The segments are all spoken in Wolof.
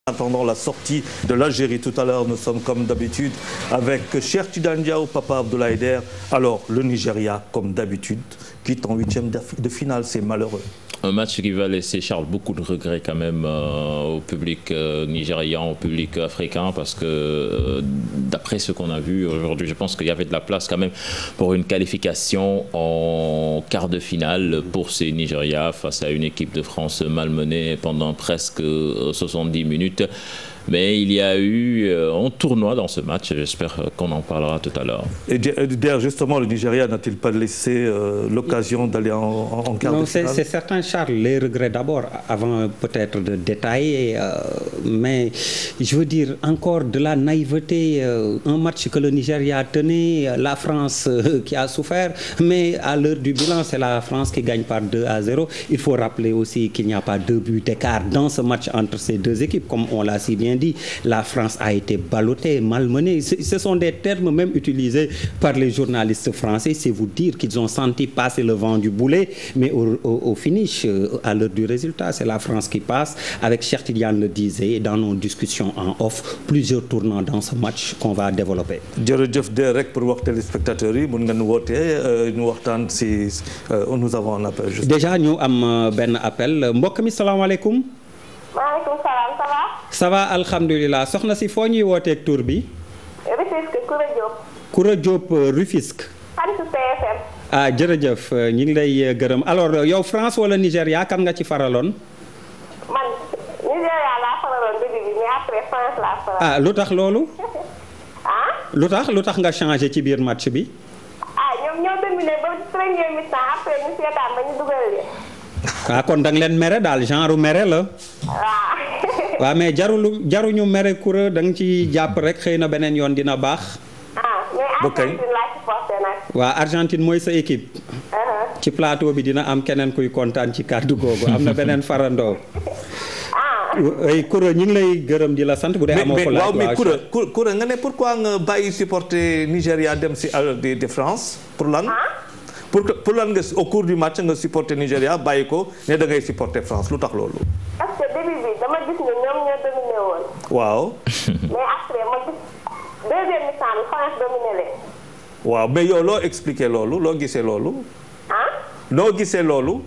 Attendant la sortie de l'Algérie tout à l'heure, nous sommes comme d'habitude avec Cheikh Tidiane Diaw, Papa Abdoulaye Der. Alors, le Nigeria, comme d'habitude, quitte en huitième de finale, c'est malheureux. Un match qui va laisser, Charles, beaucoup de regrets quand même au public nigérian, au public africain, parce que d'après ce qu'on a vu aujourd'hui, je pense qu'il y avait de la place quand même pour une qualification en quart de finale pour ces Nigeria face à une équipe de France malmenée pendant presque 70 minutes. Mais il y a eu un tournoi dans ce match, j'espère qu'on en parlera tout à l'heure. Et d'ailleurs, justement, le Nigeria n'a-t-il pas laissé l'occasion d'aller en quart de finale? C'est certain, Charles, les regrets d'abord, avant peut-être de détailler, mais je veux dire, encore de la naïveté, un match que le Nigeria tenait, la France qui a souffert, mais à l'heure du bilan, c'est la France qui gagne par 2-0. Il faut rappeler aussi qu'il n'y a pas 2 buts d'écart dans ce match entre ces deux équipes, comme on l'a si bien dit. La France a été ballottée, malmenée. Ce sont des termes même utilisés par les journalistes français. C'est vous dire qu'ils ont senti passer le vent du boulet, mais au finish, à l'heure du résultat, c'est la France qui passe. Avec Cheikh Tidiane le disait, dans nos discussions en off, plusieurs tournants dans ce match qu'on va développer. jërëjëf de rek pour wax téléspectateurs yi mun ngeen woote ñu waxtaan si nous avons un appel. Déjà ñu am benn appel mbokk mi salaamaaleykum. maaleykum salaam ça va. ça va alhamdulilah soxna si foo ñuy wooteeg tur bi. Rufisque Koura Diop. Koura Diop Rufisque. xaritu TFM. ah jërëjëf ñu ngi lay gërëm alors yow France wala Nigéria kan nga ci faraloon. man Nigéria laa faraloon début bi mais après France laa faraloon. ah lu tax loolu. ah. lu tax nga changé ci biir match bi. ah ñoo dominé ba premier mi-temps après ñu seetaan ba ñu dugal leen. ah kon da nga leen mere daal genre mere la. waaw. waaw mais jaruñu mere Koura da nga ci jàpp rek xëy na beneen yoon dina baax. mais Argentine laa ci porté nag. waaw Argentine mooy sa équipe. ci plateau bi dina am keneen kuy kontaan ci kàddu googu am na beneen farandoo. Koura ñu ngi lay gërëm di la sant bu dee amoo ko laaj. waaw mais Koura nga ne pourquoi nga bàyyi supporter Nigéria dem si de France pour lan. pour lan nga au cours du match nga supporter Nigéria bàyyi ko ne da ngay supporter France lu tax loolu. parce que début bi dama gis ne ñoom ñoo dominé woon. waaw. mais après ma gis deuxième mi-temps bi France dominé leen. waaw mais yow loo expliquer loolu loo gisee loolu. loo gisee loolu.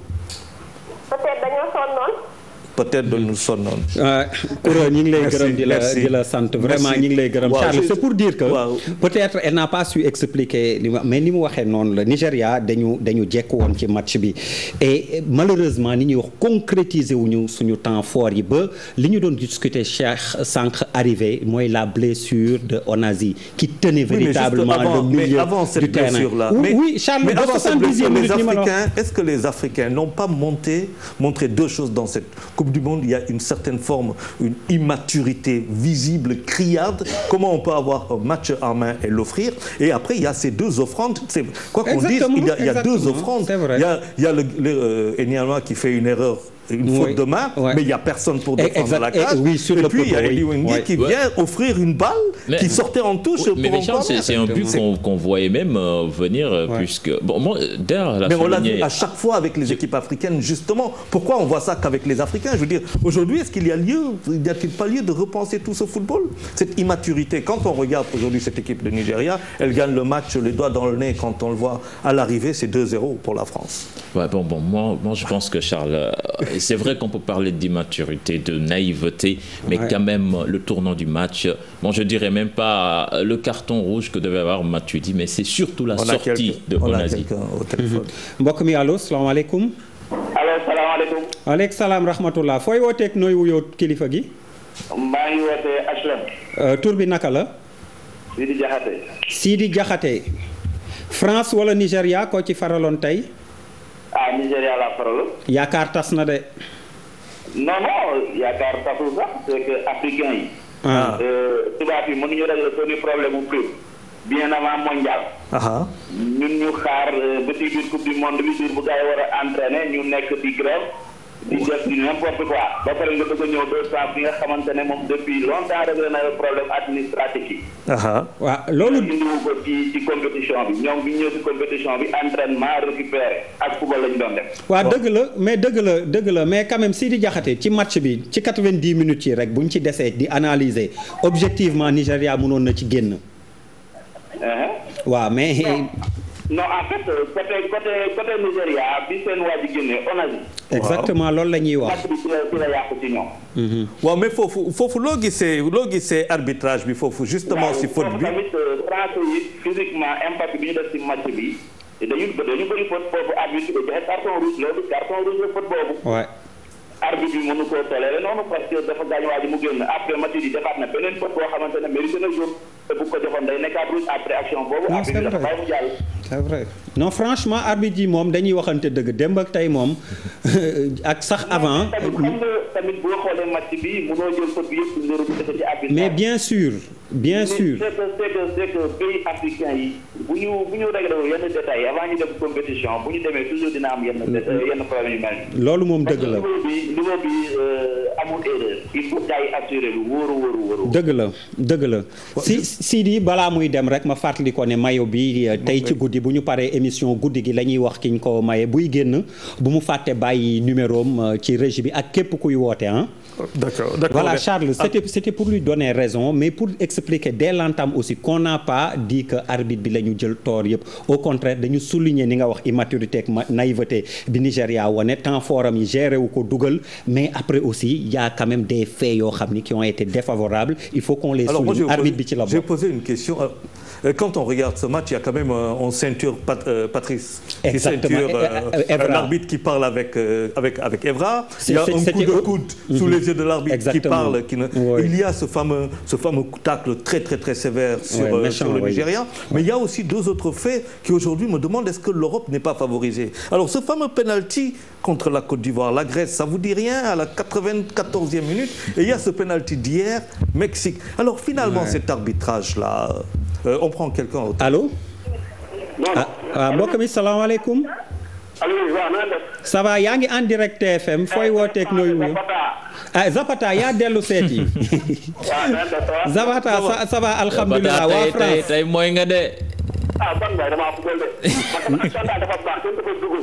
peut-être dañoo sonnoon. peut-être dañu sonnoon. Koura ñu ngi lay gërëm di la sant vraiment ñu ngi lay gërëm. Charles c'est pour dire que peut-être elle n'a pas su expliquer mais ni mu waxee noonu la Nigéria dañu jekk woon ci match bi et malheureusement ni ñuy wax concrétiser wuñu suñu temps fort yi ba li ñu doon discuter Cheikh sànq arrivé mooy la blessure de Onazi qui tenait véritablement le milieu du terrain. Oui Charles mais avant cette blessure est-ce que les Africains n'ont pas montré deux choses dans cette Coupe du Monde? Il y a une certaine forme, une immaturité visible, criarde. Comment on peut avoir un match en main et l'offrir? Et après, il y a ces deux offrandes. Quoi qu'on dise, il y a deux offrandes. Il y a Enyama qui fait une erreur, une faute de main, mais il n'y a personne pour défendre la cage. Et puis il y a Eli Wengi qui vient offrir une balle qui sortait en touche. Mais c'est un but qu'on voyait même venir, puisque... Bon, moi, mais on l'a vu à chaque fois avec les équipes africaines, justement. Pourquoi on voit ça qu'avec les Africains? Je veux dire, aujourd'hui, est-ce qu'il y a t-il pas lieu de repenser tout ce football? Cette immaturité. Quand on regarde aujourd'hui cette équipe de Nigeria, elle gagne le match les doigts dans le nez. Quand on le voit à l'arrivée, c'est 2-0 pour la France. Ouais, moi je pense que Charles... C'est vrai qu'on peut parler d'immaturité, de naïveté, mais quand même le tournant du match, bon je dirais même pas le carton rouge que devait avoir Matuidi, mais c'est surtout la sortie de Onazi. mbokk mi allo salaamaaleykum. allo salaamaaleykum. waaleykum salaam rahmatullah fooy wooteeg nooy wuyoo kilifa gi. maa ngi wootee HLM. tur bi naka la. Sidi Diakhaté. Sidi Diakhaté. France wala Nigéria koo ci faraloon tey. Nigéria laa faraloon. yaakaar tas na de. non yaakaar tasul sax c'est que africain yi. tubaab yi mënuñu régler seeni problème mu prix bien avant mondial. ñun ñu xaar ba ci biir coupe du monde bi biir bu gars yi war a entraîner ñu nekk di grève di def di n'importe quoi ba pare nga bëgg a ñëw 200 bi nga xamante ne moom depuis longtemps réglé na problème administratif yi. waaw loolu. indiwu ko ci compétition bi ñoom bi ñëw ci compétition bi entraînement récupéré ak football lañu doon def. waaw dëgg la mais quand même Sidi Diakhaté ci match bi ci 90 minutes yi rek bu ñu ci desee di analyser objectivement Nigéria mënoon na ci génn. waaw mais. non en fait côté Nigéria bi seen waa ji génnee Onazi. exactement loolu la ñuy wax. match bi ci la yàqu ci ñoom. waaw mais foofu loo gisee arbitrage bi foofu justement si faute bi. tamit français yi physiquement impact bi ñu def ci match bi dañu bëri faute foofu arbitre bi joxe carton rouge loolu carton rouge la faute boobu. waaw. arbitre bi mënu koo toléré noonu parce que dafa gaañ waa ji mu génn après match yi defaat na beneen faute boo xamante ne mérite na jour te bu ko joxoon day nekkaat rouge après action boobu. non arbitre bi dafa bàyyi mu jàll. c'est vrai non franchement arbitre yi moom dañuy waxante dëgg démb ak tey moom ak sax avant. tamit boo xoolee match bi mënoo jël faute bi yëpp nga rejeté ci arbitre. mais bien sûr. c'est que pays africain yi bu ñu réglé yenn détails avant ñu dem compétition bu ñu demee toujours dina am yenn problème yu mel nii. loolu moom dëgg la niveau bi amul erreur il faut gars yi assuré lu wóoru. dëgg la Sidi balaa muy dem rek ma fàttali ko ne mayo bi tey ci guddi bu ñu paree émission guddi gi la ñuy wax ki ñu ko maye buy génn bu mu fàtte bàyyi numéro am ci régie bi ak képp kuy woote D'accord. Voilà Charles, c'était pour lui donner raison mais pour expliquer dès l'entame aussi qu'on n'a pas dit que arbitre bi la ñu jël tort yëpp au contraire dañu souligner ni nga wax immaturité ak naïveté bi Nigéria wane temps forum yi géré wu ko dugal mais après aussi il y a quand même des faits yoo xam ni qui ont été défavorables il faut qu'on les souligne arbitre bi ci la bokk. J'ai posé une question. Quand on regarde ce match, il y a quand même on ceinture Patrice qui ceinture l'arbitre qui parle avec Evra. Il y a un coup de coude sous les yeux de l'arbitre qui parle. Il y a ce fameux tacle très très très sévère sur le Nigérian. Mais il y a aussi deux autres faits qui aujourd'hui me demandent est-ce que l'Europe n'est pas favorisée. Alors ce fameux penalty contre la Côte d'Ivoire, la Grèce, ça vous dit rien à la 94e minute. Et il y a ce penalty d'hier, Mexique. Alors finalement cet arbitrage-là. On prend quelqu'un au allo. mbokk mi salaamaaleykum. ça va yaa ngi en direct TFM fooy wooteeg nooyu Zapata yaa dellu seeti. Zapata ça va alhamdulilah waa France. tey mooy nga de. ban mooy damaa football de. parce que dafa baax kenn dafa dugg.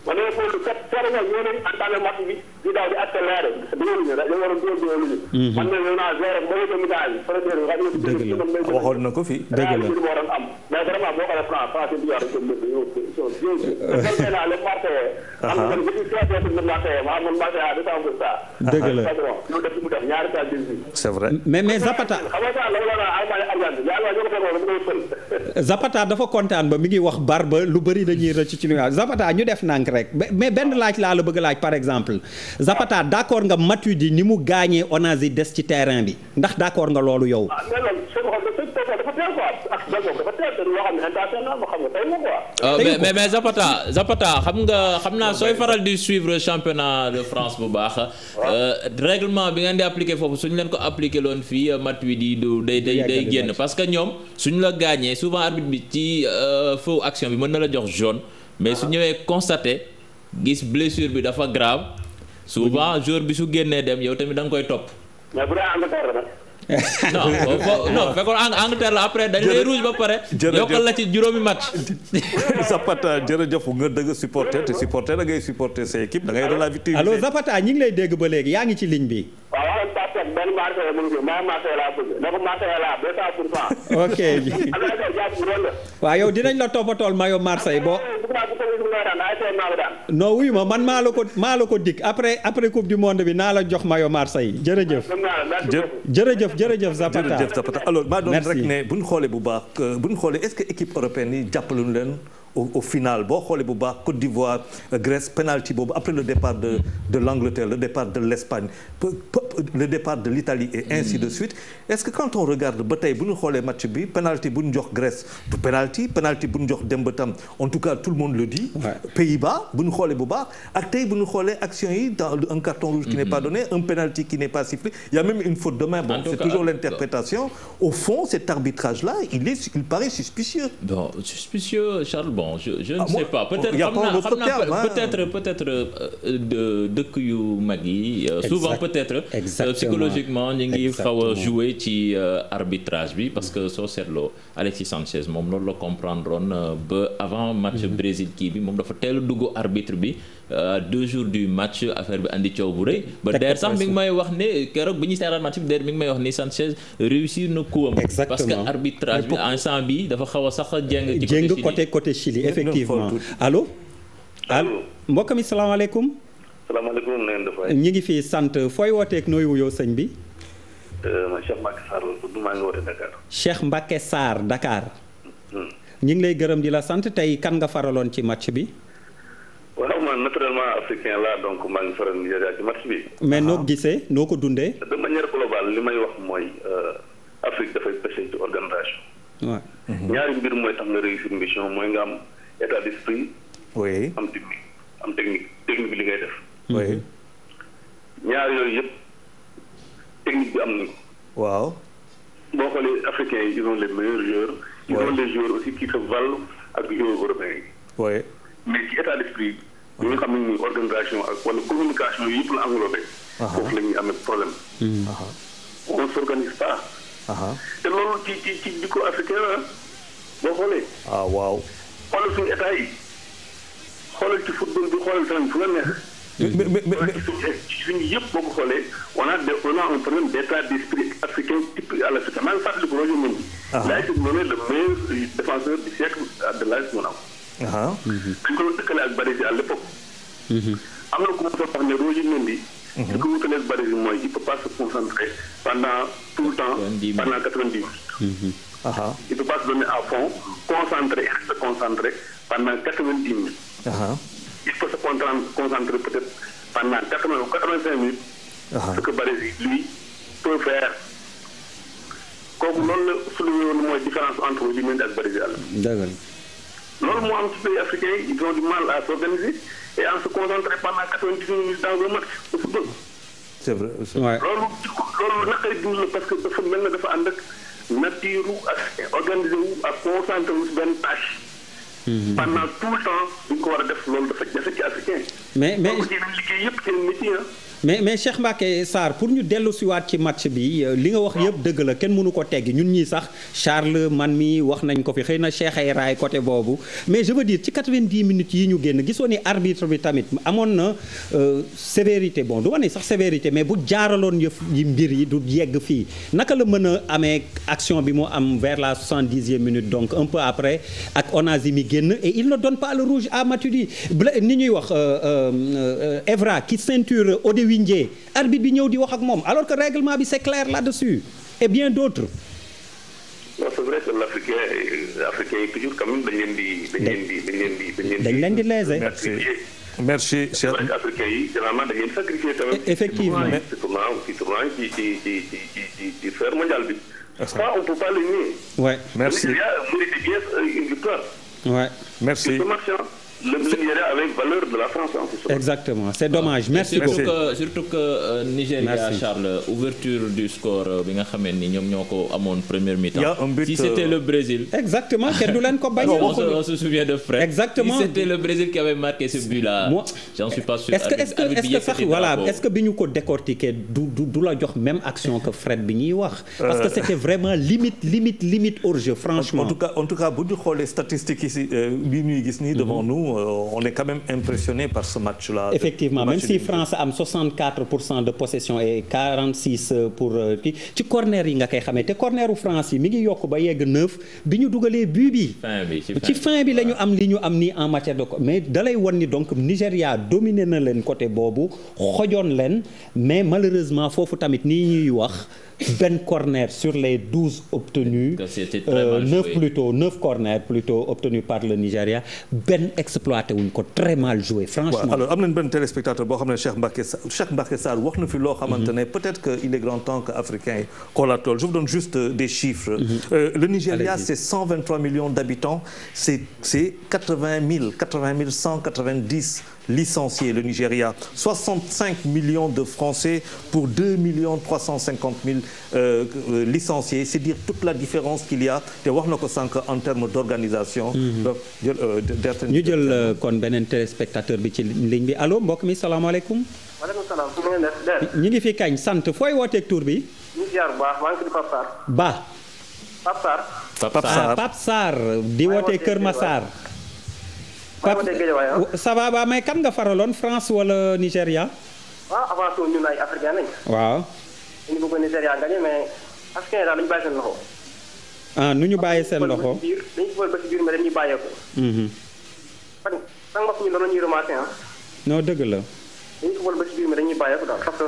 man de foofu kat sori na ñoo leen entamé match bi di daw di accéléré dugaluñu dañoo war a dugaluñu. man de yow naa zéro ba nga dem daal première bi xam nga. waxoon na ko fi dëgg la moo doon am mais vraiment boo xoolee France bi yor ko mbir yow yow naa le Marseillais am na ko ci seetee ci Marseillais ma am Marseillais à 200%. dëgg la ñu def mu def ñaari temps c'est vrai mais Zapata Zapata dafa kontaan ba mi ngi wax Barba lu bëri dañuy rëcc ci lu Zapata ñu def nànk rek mais benn laaj laa la bëgg laaj par exemple Zapata d'accord nga Matuidi ni mu gaañee Onazi des ci terrain bi ndax d'accord nga loolu yow. mais Zapata xam naa sooy faral di suivre championnat de France bu baax règlement bi ngeen di appliquer foofu suñu leen ko appliquer loon fii Matuidi du day génn parce que ñoom suñu la gaañee souvent arbitre bi ci feu action bi mën na la jox jaune mais su ñëwee constaté gis blessure bi dafa grave souvent joueur bi su génnee dem yow tamit da nga koy topp. mais bu dee Angleterre la. non fekkoon Angleterre la après dañ lay rouge ba pare. yokkal la ci juróomi match. Zapata jërëjëf nga dëgg supporter te supporter da ngay supporter sa équipe da ngay relativiser. allo Zapata ñi ngi lay dégg ba léegi yaa ngi ci ligne bi. waaw benn Marseille mu ngi ma Marseille laa bëgg dafa Marseille laa 200%. ok. waaw yow dinañ la toppatool mayo Marseille boo. non wuyu ma man maa la ko dikk après coupe du monde bi naa la jox mayo Marseille jërëjëf. jërëjëf Zapata alors maa doon rek ne bu ñu xoolee bu baax bu ñu xoolee est-ce que équipe européenne yi jàppaluñu leen au final boo xoolee bu baax Côte d'Ivoire Grèce penalty boobu après le départ de l'Angleterre le départ de l'Espagne le départ de l'Italie et ainsi de suite est-ce que quand on regarde ba tey bu ñu xoolee match bi penalty bu ñu jox Grèce du penalty bu ñu jox Demba Tam en tout cas tout le monde le dit Pays-Bas bu ñu xoolee bu baax ak tey bu ñu xoolee action yi dans un carton rouge qui n'est pas donné un penalty qui n'est pas sifflé il y a même une faute de main bon c'est toujours l'interprétation au fond cet arbitrage là il paraît suspicieux. Bon suspicieux Charles bon bon je ne sais pas peut-être peut-être dëkk yu mag yi souvent peut-être psychologiquement ñu ngi xaw a jouer ci arbitrage bi parce que soo seetloo Alexis Sanchez moom loolu la comprendre woon ba avant match Brésil kii bi moom dafa teel a dugg arbitre bi 2 jours du match affaire bi andi coow bu rëy ba der sax mi ngi may wax ne keroog bi ñuy seetaan match bi der mi ngi may wax ni Sanchez réussir na kuwam parce que arbitrage bi instant bi dafa xaw a sax jéng côté Chili effectivement allo mbokk mi salaamaaleykum ñu ngi fi sant fooy wooteek nooy wuyoo sëñ bi Cheikh Mbacke Sarr maa ngi woote Dakar Cheikh Mbacke Sarr Dakar ñu ngi lay gërëm di la sant tey kan nga faraloon ci match bi waaw man naturellement africain la donc maa ngi faral Nigéria ci match bi. mais noo gisee noo ko dundee. de manière globale li may wax mooy Afrique dafay pêché ci organisation. waaw. ñaari mbir mooy tax nga réussir mission mooy nga am état d'esprit. oui am technique bi li ngay def. oui. ñaar yooyu yëpp technique bi am nañu ko. waaw. boo xoolee africains yi ils ont les meilleurs joueurs. ils ont les joueurs aussi qui se valent ak joueurs européens yi. oui. mais ci état d'esprit bi nga xam ne ni organisation ak wala communication yëpp la englobé. foofu la ñuy amee problème. on s'organise pas. te loolu ci jikko africain la boo xoolee. waaw. xoolal suñu état yi xoolal ci football bi xoolal tamit fu la neex. mais suñu yëpp boo ko xoolee on a un problème d'état d'esprit africain typique à l'Afrique maa ngi fàttaliku Roger Mendy. il a été nommé le meilleur défenseur du siècle de l'AS Monaco. dañ ko doon dëkkale ak Baresi à l'époque. am na ku ma wax ne Roger Mendy. li ko wutalee ak Baresi mooy il peut pas se concentrer pendant tout le temps pendant 90 minutes. il peut pas se donner à fond concentrer et rester concentré pendant 90 minutes. il faut se concentrer peut-être pendant 80 ou 85 minutes. ce que Baresi lui peut faire. kooku loolu la soulevé woon mooy différence entre Roger Mendy ak Baresi à l'époque. loolu moo am ci pays africains yi ils ont du mal à s'organiser et à se concentrer pendant 90 minutes dans un match de football. c'est vrai. loolu naqari dund la parce que dafa mel ne dafa ànd ak nature ak organisé wu ak concentré wu si benn tâche. pendant tout le temps duñ ko war a def loolu dafa jafe ci africain. mais donc ci liggéey yëpp seen métier mais Cheikh Mbacké Sarr pour ñu dellu siwaat ci match bi li nga wax yëpp dëgg la kenn mënu ko teggi ñun ñii sax Charles man mi wax nañ ko fi xëy na Cheikh ay raay côté boobu mais je veux dire ci 90 minutes yi ñu génn gisoo ni arbitre bi tamit amoon na sévérité bon du ma ne sax sévérité mais bu jaaraloon yëf yi mbir yi du yegg fii naka la mën a amee action bi mu am vers la 70e minute donc un peu après ak Onazi mi génn et il ne donne pas le rouge à Matuidi ni ñuy wax Evra qui ceinture Odewi Ndié arbitre bi ñëw di wax ak moom alors que règlement bi c'est clair là-dessus et bien d'autres. non c'est vrai que l'Africain yi toujours quand même dañ leen di léser. merci cher. Africain yi généralement dañ leen sacrifier tamit. effectivement ci tournoi ci faire mondial bi. ça on peut pas le nier. ouais merci. Il y a bien une victoire. ouais merci. Le Nigeria avec valeur de la France. Exactement, c'est dommage. Merci beaucoup. Surtout que Nigeria, Charles, ouverture du score bi nga xamee ni ñoom ñoo ko amoon première mi-temps. Si c'était le Brésil. Exactement, kenn du leen ko bañ. On se souvient de Fred. Exactement. Si c'était le Brésil qui avait marqué ce but-là. Moi, j'en suis pas sûr. Est-ce que bi ñu ko décortiquer du la jox même action que Fred bi ñuy wax. Parce que c'était vraiment limite hors-jeu, franchement. En tout cas, bu ñu xoolee statistiques yi bi ñuy gis nii devant nous. On est quand même impressionné par ce match-là. Effectivement, même si France am 64% de possession et 46 pour ci corner yi nga koy xamee te corneru France yi mi ngi yokk ba yegg 9 bi ñu dugalee but bi. ci fin bi la ñu am li ñu am nii en matière de mais dalay wan ni donc Nigéria dominé na leen côté boobu xojoon leen mais malheureusement foofu tamit nii ñuy wax. benn corner sur les 12 obtenus 9 corners plutôt obtenus par le Nigeria benn exploité wuñ ko très mal joué franchement. alors am nañ benn téléspectateur boo xam ne Cheikh Mbacké Sarr wax na fi loo xamante ne peut-être que il est grand temps que africains yi xoolaat lool je vous donne juste des chiffres. Le Nigeria c'est 123 millions d'habitants c'est 80 190 licencié, le Nigeria. 65 millions de Français pour 2 350 000 licenciés. C'est dire toute la différence qu'il y a te wax na ko sànq en termes d'organisation. ñu jël kon beneen téléspectateur bi ci ligne bi allo mbokk mi salaamaaleykum. maaleykum salaam. ñu ngi fi kañ sant fooy wooteeg tur bi. ñu ngi ziar bu baax maa ngi tudd Pape Sarr. Ba. Pape Sarr. Pape Sarr di wootee Kër Massar. ça va ba mais kan nga faraloon France wala Nigéria. waaw avant tout ñun ay africain lañ. waaw. ñu bëggoon Nigéria gagné mais africain daal dañu bàyyi seen loxo. ah nu ñu bàyyi seen loxo. dañu fubal ba ci biir mais dañuy bàyyeeku. sànq mbokk mi doon ñuy remarqué ah. non dëgg la. dañuy fubal ba ci biir mais dañuy bàyyeeku daal parce que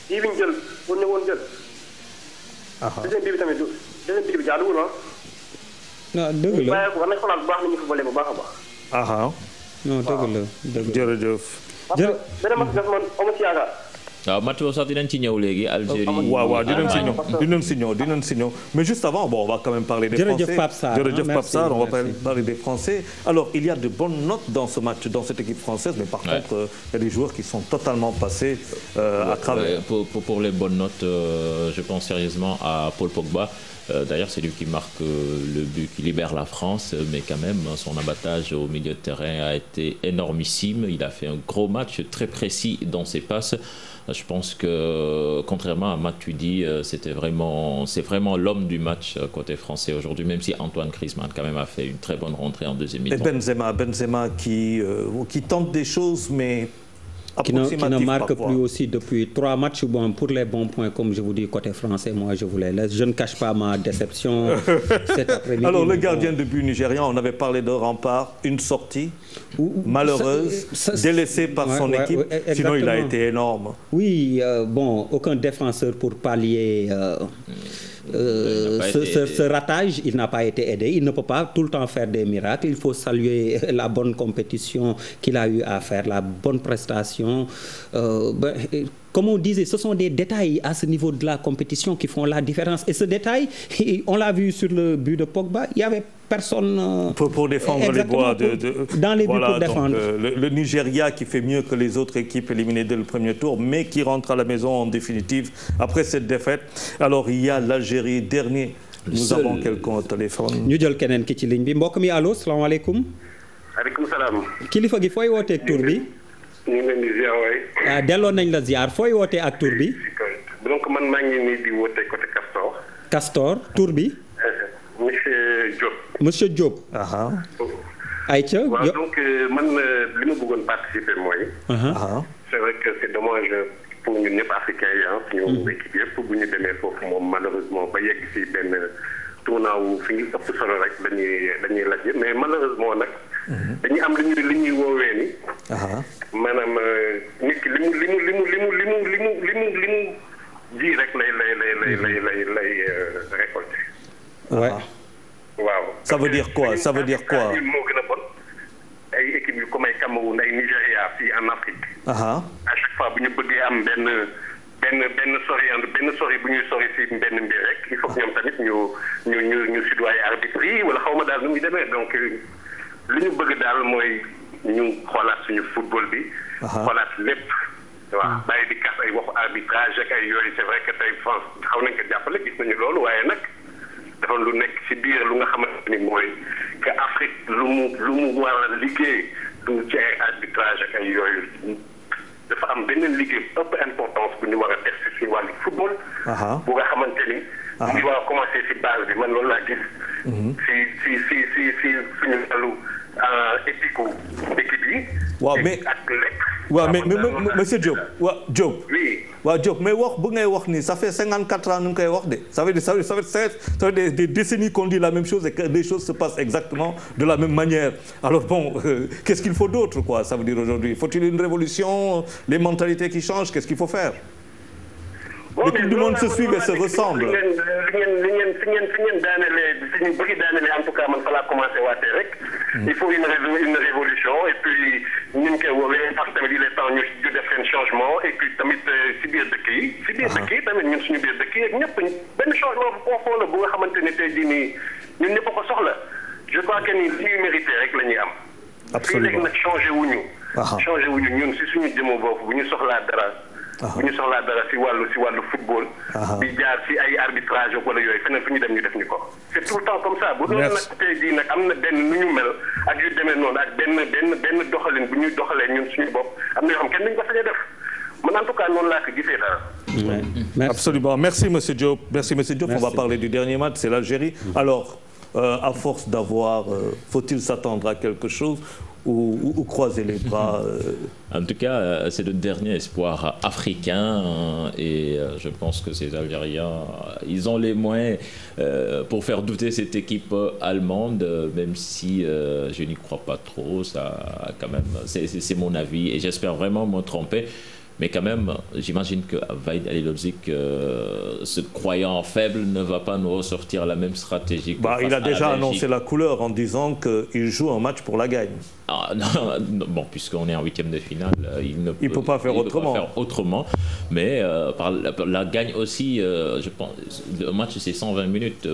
bii bi ñu jël war na woon jël. deuxième bii bi tamit deuxième bii bi jaaduwul ah. non dëgg la bàyyeeku war nañu xoolaat bu baax ni ñu fubalee bu baax a baax. non dëgg la dëgg la jërëjëf. beneen match def man amu ci yaakaar. waaw match boobu sax dinañ ci ñëw léegi Algérie. waaw dinañ si ñëw mais juste avant bon on va quand même parler des Français. jërëjëf Pape Sarr jërëjëf Pape Sarr on va parler des Français. Alors il y a de bonnes notes dans ce match dans cette équipe française mais par contre il y a des joueurs qui sont totalement passés à travers. Pour les bonnes notes je pense sérieusement à Paul Pogba. D'ailleurs, c'est lui qui marque le but qui libère la France, mais quand même, son abattage au milieu de terrain a été énormissime. Il a fait un gros match, très précis dans ses passes. Je pense que, contrairement à Matuidi, c'est vraiment l'homme du match côté français aujourd'hui, même si Antoine Griezmann quand même a fait une très bonne rentrée en deuxième mi-temps. Et Benzema qui tente des choses, mais qui ne marque plus aussi depuis 3 matchs. Bon, pour les bons points, comme je vous dis, côté français, moi je vous les laisse. Je ne cache pas ma déception cet après-midi. Alors, le gardien de but nigérian, on avait parlé de Rempart, une sortie malheureuse, délaissée par son équipe. Sinon, il a été énorme. Oui, bon, aucun défenseur pour pallier ce ratage, il n'a pas été aidé. Il ne peut pas tout le temps faire des miracles. Il faut saluer la bonne compétition qu'il a eu à faire, la bonne prestation. Comme on disait, ce sont des détails à ce niveau de la compétition qui font la différence. Et ce détail, on l'a vu sur le but de Pogba, il y avait personne pour défendre les bois dans les buts pour défendre. Le Nigeria qui fait mieux que les autres équipes éliminées dès le premier tour, mais qui rentre à la maison en définitive après cette défaite. Alors il y a l'Algérie dernier. Nous avons quelqu'un au téléphone. ñu jël keneen ki ci ligne bi mbokk mi allo salaamaaleykum. maaleykum salaam. kilifa gi fooy wootee ak tur bi. ñu ngi leen di ziar waay. delloo nañ la ziar fooy wootee ak tur bi. donc man maa ngi nii di wootee côté Castor. Castor tur bi. monsieur Diop. monsieur Diop. Aïcha. waaw donc man li ma bëggoon participer mooy. c'est vrai que c'est dommage pour ñun ñëpp africains yi suñu équipe yëpp bu ñu demee foofu moom malheureusement ba yegg si benn tournant wu fi ngi ëpp solo rek dañuy lajj mais malheureusement nag. dañuy am li ñuy woowee ni. maanaam nit ki li mu ji rek lay récolter. waaw. ça veut dire quoi moo gën a bon ay équipe yu comme ay Cameroun ay Nigéria fii en Afrique. à chaque fois bu ñu bëggee am benn sori bu ñuy sori si benn mbir rek il faut que ñoom tamit ñu sudoyer arbitre yi wala xaw ma daal nu muy demee donc li ñu bëgg daal mooy ñu xoolaat suñu football bi. xoolaat lépp. waaw bàyyi di kas ay waxu arbitrage ak ay yooyu c'est vrai que tey France xaw nañ ko jàppale gis nañu loolu waaye nag dafa lu nekk ci biir lu nga xamante ni mooy que Afrique lu mu war a liggéey du ci ay arbitrage ak ay yooyu dafa am benn liggéey ëpp importance bu ñu war a def ci wàllu football. bu nga xamante ni. mu ngi war a commencer ci base bi man loolu laa gis. ci suñu wàllu éthique équipe yi. waaw mais mais monsieur Diop Diop. oui Diop mais wax bu ngay wax ni ça fait 54 ans ñu ngi koy wax de ça fait des décennies qu'on dit la même chose et que les choses se passent exactement de la même manière. Alors bon qu'est-ce qu'il faut d'autre quoi ça veut dire aujourd'hui faut-il une révolution les mentalités qui changent qu'est-ce qu'il faut faire. Les coupes du monde se suivent et se ressemblent. li ngeen daanelee fi ñu bëgg daanelee en tout cas man fa laa commencé waatee rek. il faut une révolution et puis ñu ngi koy woowee parce que tamit il est temps ñu def seen changement et puis tamit si biir dëkk yi. tamit ñun suñu biir dëkk yi ak ñëpp benn changement profond la bu nga xamante ni tey jii nii ñun ñëpp a ko soxla je crois que ni li ñuy mérité rek la ñuy am. absolument fii léegi nag changé wuñu changé wuñu ñun si suñu jëmoo bopp bu ñu soxlaa dara. bu ñu soxlaa dara si wàllu football. di jaar si ay arbitrage wala yooyu feneen fu ñu dem ñu def ñu ko. c'est tout le temps comme ça. bu doon nag tey jii nag am na benn nu ñu mel ak yu demee noonu ak benn doxalin bu ñuy doxalee ñun suñu bopp am na yoo xam kenn duñ ko sañ a def man en tout cas noonu laa ko gisee dara. Absolument. Merci Monsieur Diop. Merci Monsieur Diop. Merci. On va parler du dernier match, c'est l'Algérie. Alors, à force d'avoir, faut-il s'attendre à quelque chose ou croiser les bras En tout cas, c'est le dernier espoir africain et je pense que ces Algériens, ils ont les moyens pour faire douter cette équipe allemande, même si je n'y crois pas trop. Ça, quand même, c'est mon avis et j'espère vraiment me tromper. Mais quand même, j'imagine que Walid Halilhodžić, se croyant faible, ne va pas nous ressortir la même stratégie. Il a déjà annoncé la couleur en disant qu'il joue un match pour la gagne. Ah, non, bon, puisqu'on est en huitième de finale, il ne peut pas faire autrement. Mais par la gagne aussi, je pense, le match c'est 120 minutes,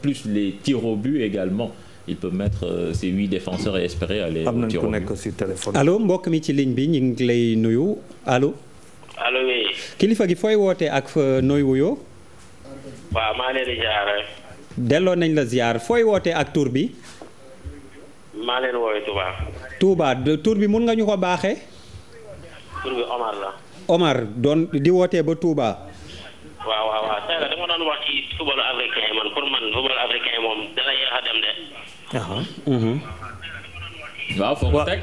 plus les tirs au but également. Il peut mettre ses 8 défenseurs et espérer aller au tir au but. Allô, mbokk mi ci ligne bi ñu ngi lay nuyu allo. allo oui. kilifa gi fooy wootee ak nooy wuyoo. waaw maa leen di ziar. delloo nañ la ziar fooy wootee ak tur bi. maa leen woowee Touba. Touba tur bi mun nga ñu ko baaxee. tur bi Omar la. Omar doon di wootee ba Touba. waaw tey la dama doon wax ci football africain man pour man football africain moom dana yéex a dem de. waaw foo ko teg.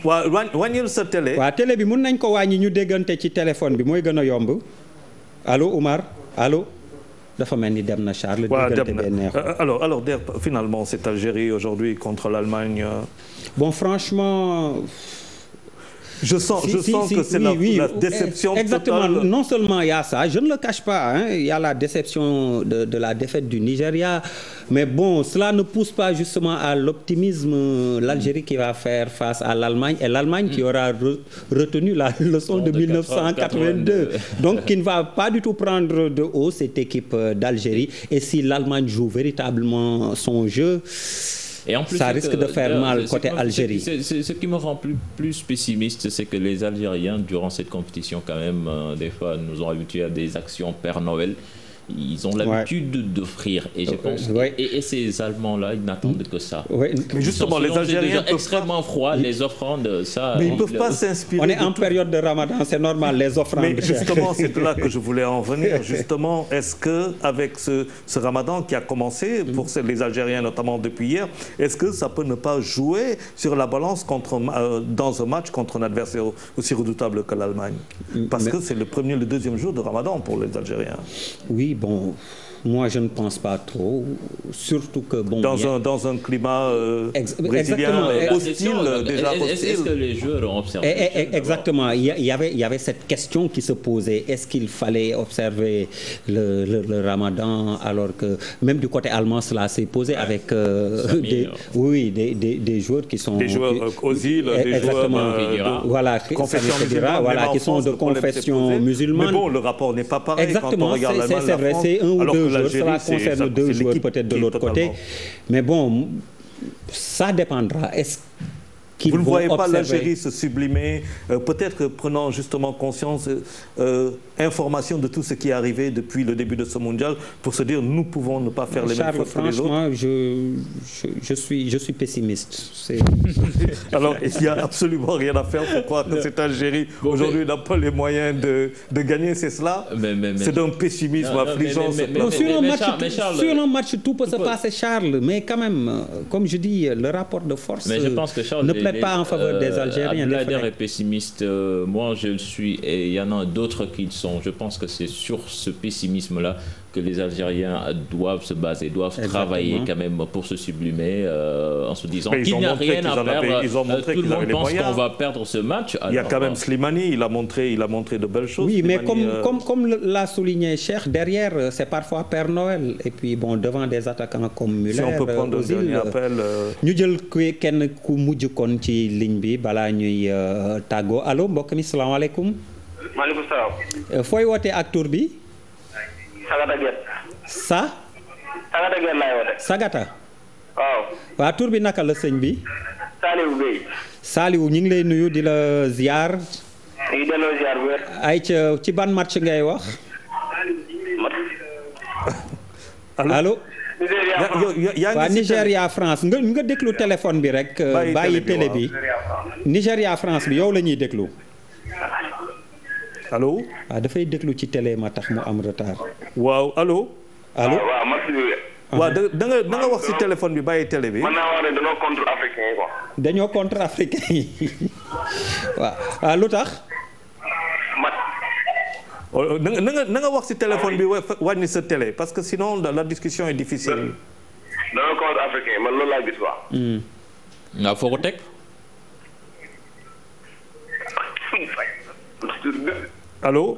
waaw wàññil sa télé. waaw télé bi mun nañ ko wàññi ñu déggante ci téléphone bi mooy gën a yomb allo Oumar allo dafa mel ni dem na Charles. déggante bee neexul. alors finalement cette Algérie aujourd'hui contre l'Allemagne. Bon franchement. Je sens que c'est la déception exactement. Totale. Non seulement il y a ça, je ne le cache pas, hein, il y a la déception de la défaite du Nigeria, mais bon, cela ne pousse pas justement à l'optimisme. L'Algérie qui va faire face à l'Allemagne et l'Allemagne qui aura retenu la leçon de 1982. Donc qui ne va pas du tout prendre de haut cette équipe d'Algérie. Et si l'Allemagne joue véritablement son jeu, et en plus, ça risque de faire mal côté Algérie. Ce qui me rend plus pessimiste, c'est que les Algériens, durant cette compétition, quand même, des fois, nous ont habitués à des actions Père Noël. Ils ont l'habitude d'offrir. Et je pense et ces Allemands-là, ils n'attendent que ça. Mais justement, les Algériens sont extrêmement froids, les offrandes, ça. Mais ils ne peuvent pas s'inspirer. On est en période de Ramadan, c'est normal, les offrandes. Mais justement, c'est de là que je voulais en venir. Justement, est-ce que avec ce Ramadan qui a commencé pour les Algériens, notamment depuis hier, est-ce que ça peut ne pas jouer sur la balance dans un match contre un adversaire aussi redoutable que l'Allemagne? Parce que c'est le deuxième jour de Ramadan pour les Algériens. Oui. Bon, moi je ne pense pas trop, surtout que bon. Dans un climat brésilien hostile, déjà hostile. Est-ce que les joueurs ont observé? Exactement, il y avait cette question qui se posait. Est-ce qu'il fallait observer le Ramadan alors que même du côté allemand cela s'est posé avec des joueurs qui sont des joueurs Ozil, des joueurs voilà, confession musulmane, voilà, qui sont de confession musulmane. Mais bon, le rapport n'est pas pareil. Exactement, quand on regarde c'est vrai, c'est un ou deux joueurs, cela concerne deux joueurs peut-être de l'autre côté. Mais bon, ça dépendra. Vous ne voyez pas l'Algérie se sublimer, peut-être que prenant justement conscience, information de tout ce qui est arrivé depuis le début de ce mondial, pour se dire nous pouvons ne pas faire les mêmes fautes que les autres. Franchement, je suis pessimiste. Alors, il n'y a absolument rien à faire pour croire que cette Algérie aujourd'hui n'a pas les moyens de gagner, c'est cela? C'est d'un pessimisme affligeant. Sur un match, tout peut se passer, Charles, mais quand même, comme je dis, le rapport de force ne plaît pas en faveur des Algériens. Abdelader est pessimiste, moi je le suis, et il y en a d'autres qui le sont. Je pense que c'est sur ce pessimisme-là que les Algériens doivent se baser, doivent travailler quand même pour se sublimer en se disant qu'il n'y a rien à perdre. Tout le monde pense qu'on va perdre ce match. Il y a quand même Slimani, il a montré de belles choses. Oui, mais comme l'a souligné Cheikh, derrière c'est parfois Père Noël. Et puis bon, devant des attaquants comme Müller, si on peut prendre un dernier appel. ñu jël kenn ku mujj kon ci ligne bi balaa ñuy tàggoo allo mbokk mi salaamaaleykum. maaleykum salaam. fooy wootee ak tur bi. Sagata Gueye. Sagata Gueye laay woote. Sagata. waaw. waa tur bi naka la sëñ bi. Saliou Gueye. Saliou ñu ngi lay nuyu di la ziar. ñu ngi delloo ziar bu wér. ay ci ban match ngay wax. allo. waa Nigéria France nga déglu téléphone bi rek. bàyyi télé bi Nigéria France bi yow la ñuy déglu. allo. waaw dafay déglu ci télé ma tax mu am retard. waaw allo. allo waaw match bi. waaw da nga wax ci téléphone bi bàyyi télé bi. mën naa wax ne dañoo contre africain yi quoi. dañoo contre africain yi waaw lu tax. na nga wax ci téléphone bi wàññi sa télé parce que sinon la discussion est difficile. dañoo contre africain man loolu laa gis quoi. nga foo ko teg. allo.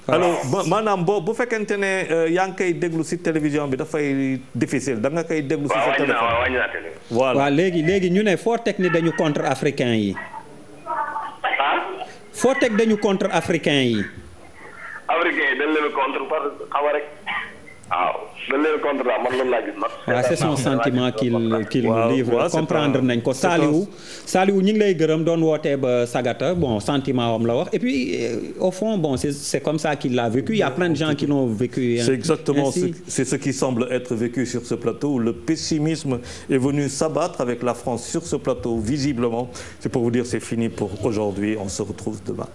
allo maanaam bu fekkente ne yaa ngi koy déglu ci télévision bi dafay difficile da nga koy déglu ci sa téléphone. waaw wàññi naa télé. voilà waaw léegi ñu ne foo teg ni dañu contre africain yi. foo teg dañu contre africain yi. africain yi dañ leen contre parce que xaw rek waaw dañ leen contre daal man loolu laa gis nag. waaw c'est son sentiment qu'il nous livre comprendre nañ ko. Saliou ñu ngi lay gërëm doon wootee ba Sagata bon sentiment am la wax et puis au fond bon c'est comme ça qu'il l'a vécu il y a plein de gens qui l'ont vécu. C'est exactement c'est ce qui semble être vécu sur ce plateau où le pessimisme est venu s'abattre avec la France sur ce plateau visiblement. C'est pour vous dire c'est fini pour aujourd'hui, on se retrouve demain.